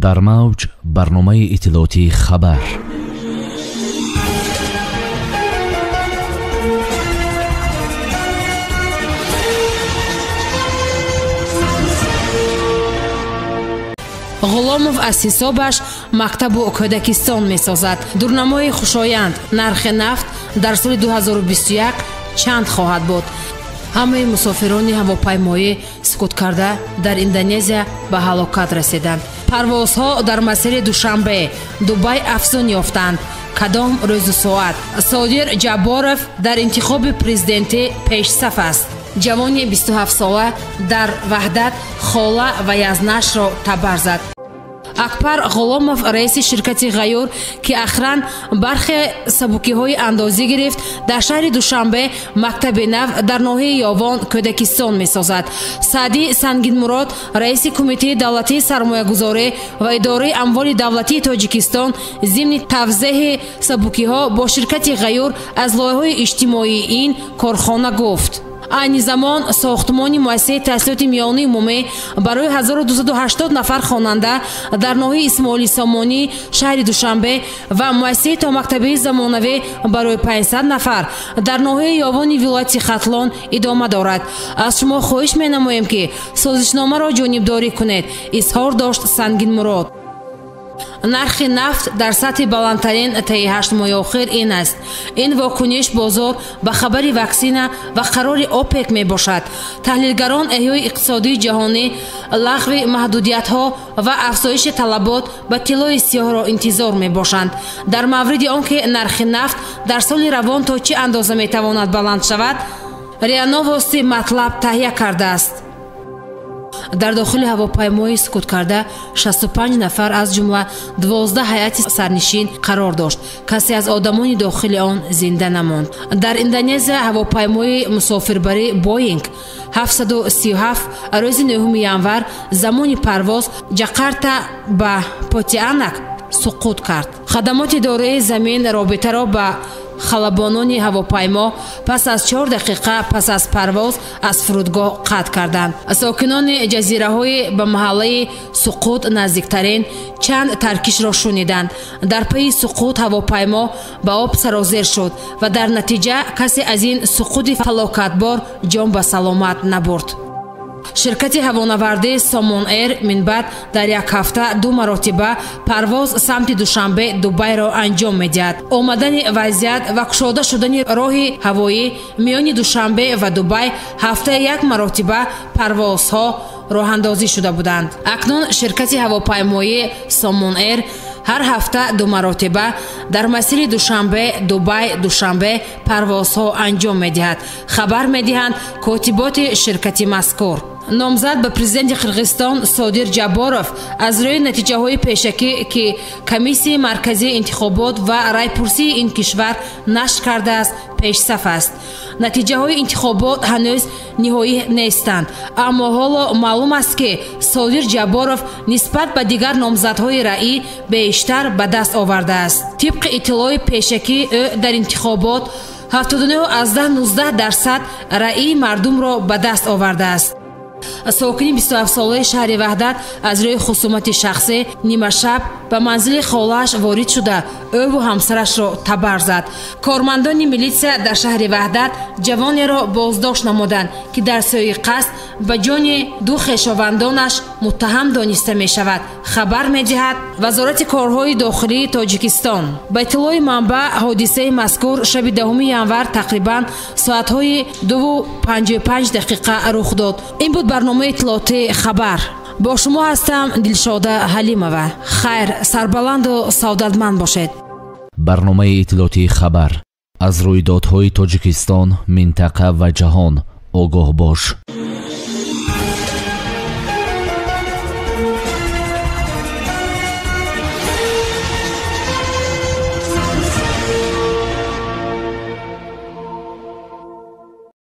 дар мавҷ барномаи иттилоотии хабар. ғуломов аз ҳисобаш мактабу кӯдакистон месозад. дурнамои хушоянд: нархи нафт дар соли 2021 чанд хоҳад буд? ҳамаи мусофирони ҳавопаймоӣ сукут карда дар Индонезия ба ҳалокат расиданд. парвозҳо дар масири Душанбе, Дубай афзун ёфтанд. кадом рӯзу соат? Содир Ҷабборов дар интихоби президентӣ пешсаф аст. ҷавони 27 сола дар ваҳдат хола ва язнашро табар зад. Акбар Ғуломов, раиси ширкати Ғайюр, ки ахиран бархе сабукиҳои андозӣ гирифт, дар шаҳри Душанбе мактаби нав дар ноҳияи Ёвон, Кӯдакистон месозад. Саъди Сангинмурод, раиси кумитаи давлатии сармоягузорӣ ва идораи амволи давлатии Тоҷикистон, зимни тавзеҳи сабукиҳо бо ширкати Ғайюр аз лоиҳаҳои иҷтимоии ин корхона гуфт: айни замон сохтмони муассисаи таҳсилоти миёнии умумӣ барои 1280 нафар хонанда дар ноҳияи Исмоили Сомонӣ, шаҳри Душанбе ва муассисаи томактабии замонавӣ барои 500 нафар дар ноҳияи Ёвони вилояти Хатлон идома дорад. аз шумо хоҳиш менамоем, ки созишномаро ҷонибдорӣ кунед, изҳор дошт Сангинмурод. нархи нафт дар сатҳи баландтарин таи 8 моҳи охир ин аст. ин вокуниш бозор ба хабари ваксина ва қарори ОПЕК мебошад. таҳлилгарон эҳёи иқтисодии ҷаҳонӣ, лағви маҳдудиятҳо ва афзоиши талабот ба тиллои сиёҳро интизор мебошанд. дар мавриди он ки нархи нафт дар соли равон то чӣ андоза метавонад баланд шавад, риа новости матлаб таҳия кардааст. дар дохили ҳавопаймои сукут карда 65 нафар аз ҷумла 12 ҳайати сарнишин қарор дошт. касе аз одамони дохили он зинда намонд. дар Индонезия ҳавопаймои мусофирбарӣ Боинг 737 рӯзи 9 январ замони парвоз Ҷақарта ба Понтианак суқут кард. хадамоти идораи замин робитаро ба халабонони ҳавопаймо пас аз 4 дақиқа пас аз парвоз аз фурудгоҳ қатъ карданд. сокинони ҷазираҳои ба маҳаллаи суқут наздиктарин чанд таркишро шуниданд. дар пайи суқут ҳавопаймо ба об сарозер шуд ва дар натиҷа касе аз ин суқути фалокатбор ҷон ба саломат набурд. ширкати ҳавонавардии Somon Air минбаъд дар як ҳафта 2 маротиба парвоз самти Душанбе, Дубайро анҷом медиҳад. омадани вазъият ва кушода шудани роҳи ҳавоӣ миёни Душанбе ва Дубай ҳафтаи 1 маротиба парвозҳо роҳандозӣ шуда буданд. акнун ширкати ҳавопаймоии Somon Air ҳар ҳафта 2 маротиба дар масири Душанбе, Дубай, Душанбе парвозҳо анҷом медиҳад. хабар медиҳанд котиботи ширкати мазкур. номзад ба президенти Қирғизистон Содир Ҷабборов аз рӯи натиҷаҳои пешакӣ ки комиссияи марказии интихобот ва райпурсии ин кишвар нашр кардааст, пешсаф аст. натиҷаҳои интихобот ҳанӯз ниҳоӣ нестанд, аммо ҳоло маълум аст, ки Содир Ҷабборов нисбат ба дигар номзадҳои раӣ бештар ба даст овардааст. тибқи иттилои пешакӣ ӯ дар интихобот 79-19% раии мардумро ба даст овардааст. сокини 27 солаи шаҳри Ваҳдат аз рӯи хусумати шахсӣ нимашаб ба манзили холааш ворид шуда ӯву ҳамсарашро табар зад. кормандони милитсия дар шаҳри Ваҳдат ҷавонеро боздошт намуданд, ки дар сӯи қасд ба ҷони 2 хешовандонаш муттаҳам дониста мешавад. хабар медиҳад вазорати корҳои дохилии Тоҷикистон. ба иттилои манбаъ, ҳодисаи мазкур шаби 10 январ тақрибан соатҳои 2:55 рух дод. ин буд барномаи иттилоотии хабар. бо шумо ҳастам Дилшода Ҳалимова. хайр, сарбаланду саодатманд бошед. барномаи иттилоотии хабар. аз рӯйдодҳои Тоҷикистон, минтақа ва ҷаҳон огоҳ бош.